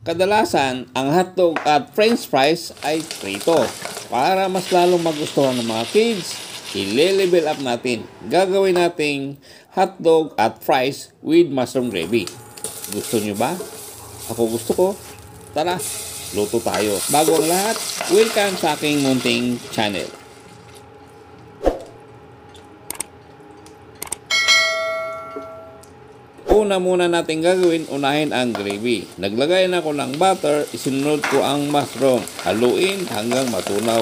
Kadalasan, ang hotdog at french fries ay prito. Para mas lalong magustuhan ng mga kids, i-level up natin. Gagawin nating hotdog at fries with mushroom gravy. Gusto nyo ba? Ako gusto ko. Tara, luto tayo. Bago ang lahat, welcome sa aking munting channel. Una muna natin gagawin, unahin ang gravy. Naglagay na ako ng butter, isinunod ko ang mushroom. Haluin hanggang matunaw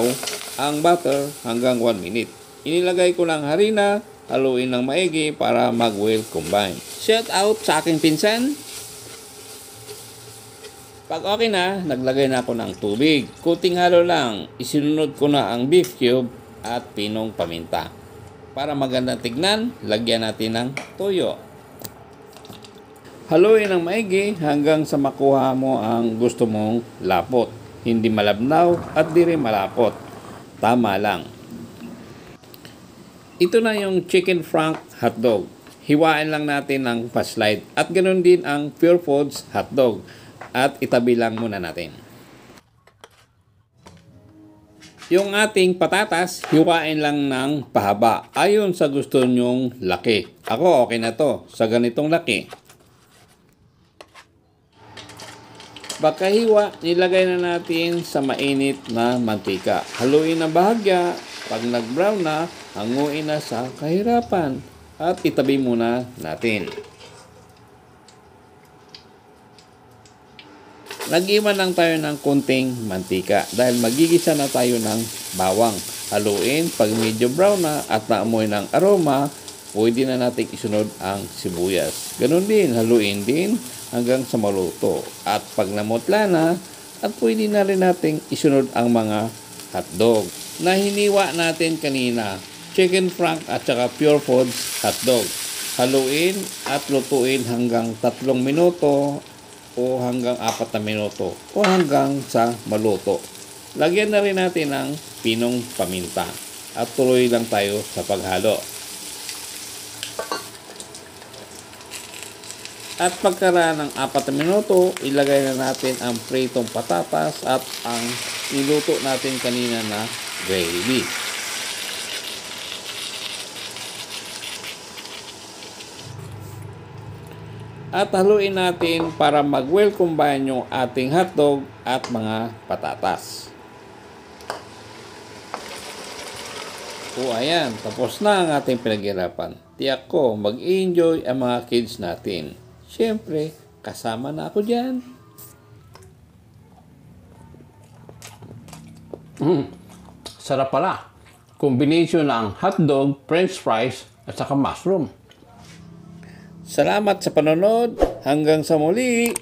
ang butter hanggang 1 minute. Inilagay ko ng harina, haluin ng maigi para mag-well combine. Shout out sa aking pinsan. Pag okay na, naglagay na ako ng tubig. Kunting halo lang, isinunod ko na ang beef cube at pinong paminta. Para magandang tignan, lagyan natin ng toyo. Haluin ng maigi hanggang sa makuha mo ang gusto mong lapot. Hindi malabnaw at di rin malapot. Tama lang. Ito na yung chicken frank hotdog. Hiwain lang natin ng pa-slide. At ganoon din ang Pure Foods hotdog. At itabi lang muna natin. Yung ating patatas, hiwain lang ng pahaba. Ayon sa gusto nyong laki. Ako okay na to sa ganitong laki. Pagkahiwa, nilagay na natin sa mainit na mantika. Haluin na bahagya. Pag nag-brown na, hanguin na sa kahirapan. At itabi muna natin. Nag-iwan lang tayo ng konting mantika dahil magigisa na tayo ng bawang. Haluin. Pag medyo brown na at naamoy ng aroma, pwede na natin isunod ang sibuyas. Ganon din, haluin din hanggang sa maluto. At pag namutla na, at pwede na rin natin isunod ang mga hotdog na hiniwa natin kanina. Chicken frank at saka Pure Foods hotdog. Haluin at lutuin hanggang 3 minuto o hanggang 4 na minuto o hanggang sa maluto. Lagyan na rin natin ng pinong paminta at tuloy lang tayo sa paghalo. At pagkaraan ng 4 na minuto, ilagay na natin ang pritong patatas at ang niluto natin kanina na gravy. At haluin natin para mag-well combine yung ating hotdog at mga patatas. O ayan, tapos na ang ating pinaghirapan. Tiyak ko, mag-enjoy ang mga kids natin. Siyempre, kasama na ako dyan. Sarap pala. Combination ng hotdog, french fries, at saka mushroom. Salamat sa panonood. Hanggang sa muli.